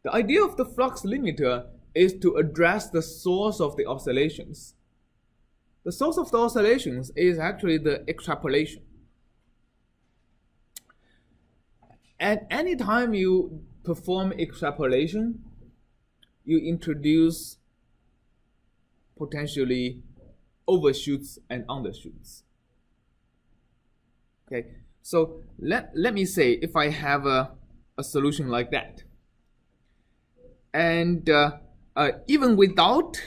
The idea of the flux limiter is to address the source of the oscillations. The source of the oscillations is actually the extrapolation. And anytime you perform extrapolation, you introduce potentially overshoots and undershoots. Okay, so let me say if I have a solution like that, and even without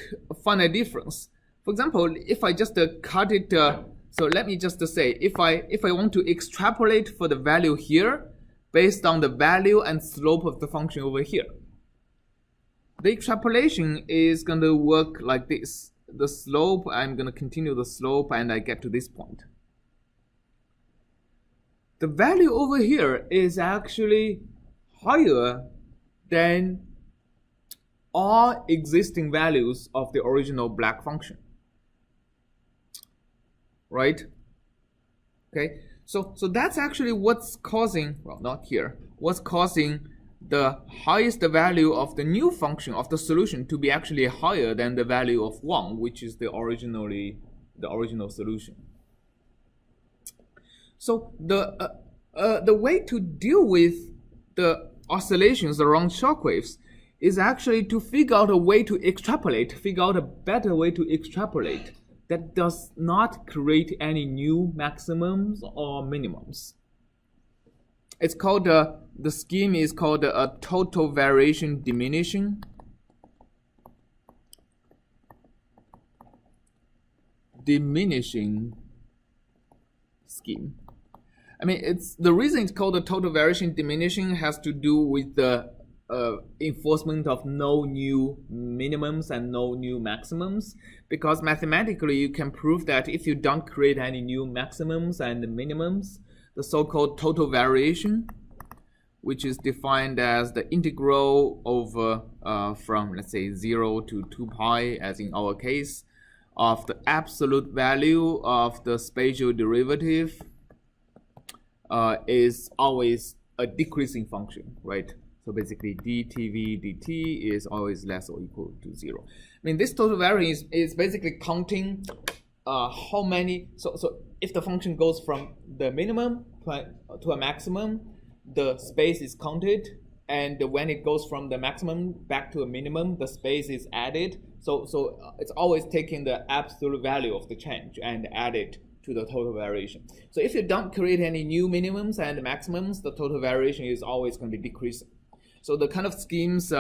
finite difference, for example, if I just cut it, so let me just say if I want to extrapolate for the value here based on the value and slope of the function over here, the extrapolation is going to work like this. The slope, I'm going to continue the slope and I get to this point. The value over here is actually higher than all existing values of the original black function. Right? Okay, so that's actually what's causing, well, not here, what's causing the highest value of the new function of the solution to be actually higher than the value of 1, which is the original solution. So the way to deal with the oscillations around shock waves is actually to figure out a way to extrapolate, figure out a better way to extrapolate that does not create any new maximums or minimums. It's called, the scheme is called a total variation diminishing scheme. I mean, it's the reason it's called a total variation diminishing has to do with the enforcement of no new minimums and no new maximums, because mathematically you can prove that if you don't create any new maximums and minimums, the so-called total variation, which is defined as the integral over from, let's say, 0 to 2 pi, as in our case, of the absolute value of the spatial derivative, is always a decreasing function, right? So basically dTv dt is always less or equal to 0. I mean, this total variance is basically counting how many, so if the function goes from the minimum to a maximum, the space is counted, and when it goes from the maximum back to a minimum, the space is added. So it's always taking the absolute value of the change and add it to the total variation. So if you don't create any new minimums and maximums, the total variation is always going to be decreasing. So the kind of schemes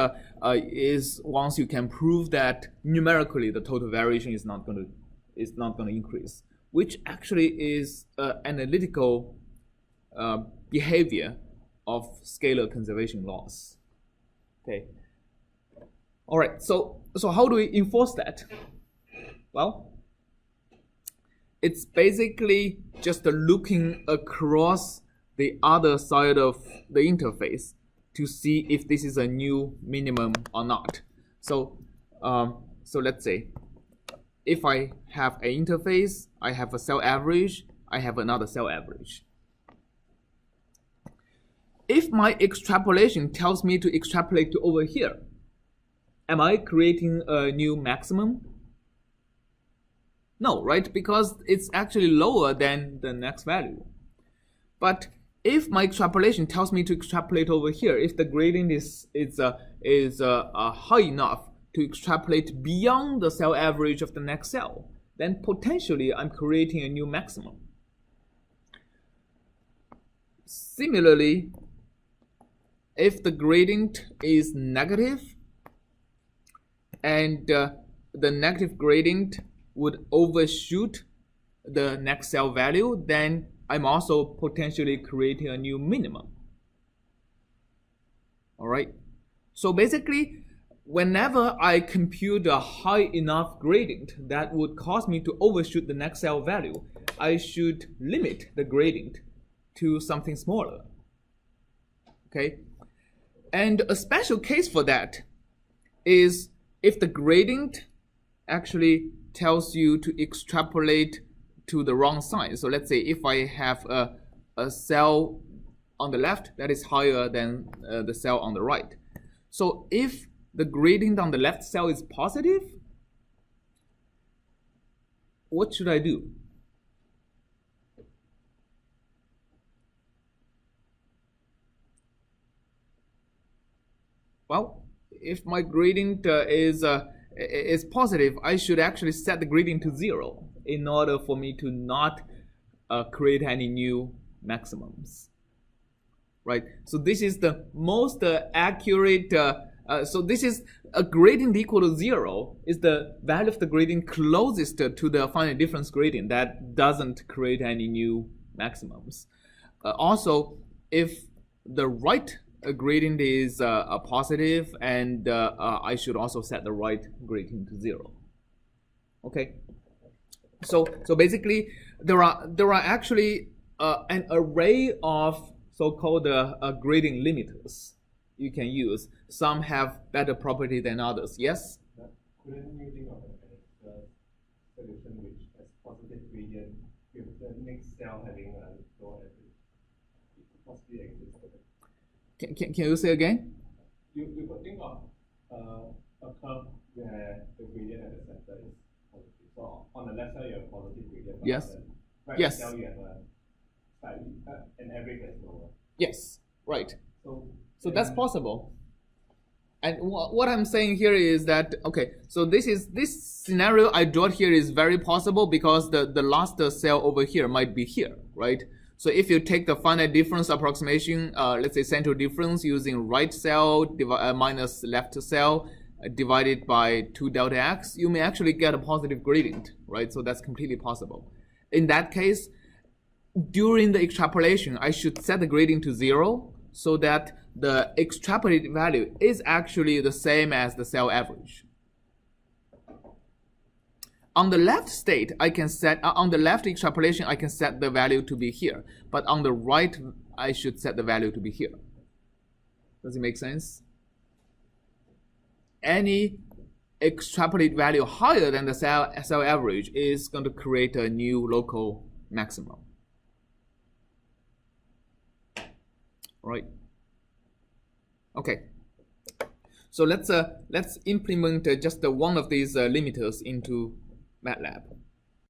is once you can prove that numerically the total variation is not going to increase, which actually is analytical behavior of scalar conservation laws. Okay. All right. So how do we enforce that? Well, it's basically just looking across the other side of the interface to see if this is a new minimum or not. So let's say if I have an interface, I have a cell average, I have another cell average. If my extrapolation tells me to extrapolate to over here, am I creating a new maximum? No, right? Because it's actually lower than the next value. But if my extrapolation tells me to extrapolate over here, if the gradient is high enough to extrapolate beyond the cell average of the next cell, then potentially I'm creating a new maximum. Similarly, if the gradient is negative and the negative gradient would overshoot the next cell value, then I'm also potentially creating a new minimum. All right. So basically, whenever I compute a high enough gradient that would cause me to overshoot the next cell value, I should limit the gradient to something smaller. Okay. And a special case for that is if the gradient actually tells you to extrapolate to the wrong side. So let's say if I have a cell on the left that is higher than the cell on the right. So if the gradient on the left cell is positive, what should I do? Well, if my gradient is positive, I should actually set the gradient to 0 in order for me to not create any new maximums. Right? So this is the most accurate. So this is a gradient equal to 0 is the value of the gradient closest to the finite difference gradient that doesn't create any new maximums. Also, if the right gradient is a positive, and I should also set the right gradient to 0. Okay. So basically, there are actually an array of so-called gradient limiters you can use. Some have better property than others. Yes? Couldn't you think of a solution which has positive gradient with the next cell having a low average? It could possibly exist. Can you say again? You could think of a curve where the gradient at the center is positive. So on the left side you have positive gradient. Yes. On the right Yes. cell you have an average that's lower. Yes. Right. So that's possible. And what I'm saying here is that, okay, so this scenario I draw here is very possible because the last cell over here might be here, right? So if you take the finite difference approximation, let's say central difference using right cell minus left cell divided by 2 delta x, you may actually get a positive gradient, right? So that's completely possible. In that case, during the extrapolation, I should set the gradient to 0 so that the extrapolated value is actually the same as the cell average. On the left state, I can set, on the left extrapolation, I can set the value to be here. But on the right, I should set the value to be here. Does it make sense? Any extrapolated value higher than the cell average is going to create a new local maximum. Right. Okay. So let's implement just one of these limiters into MATLAB.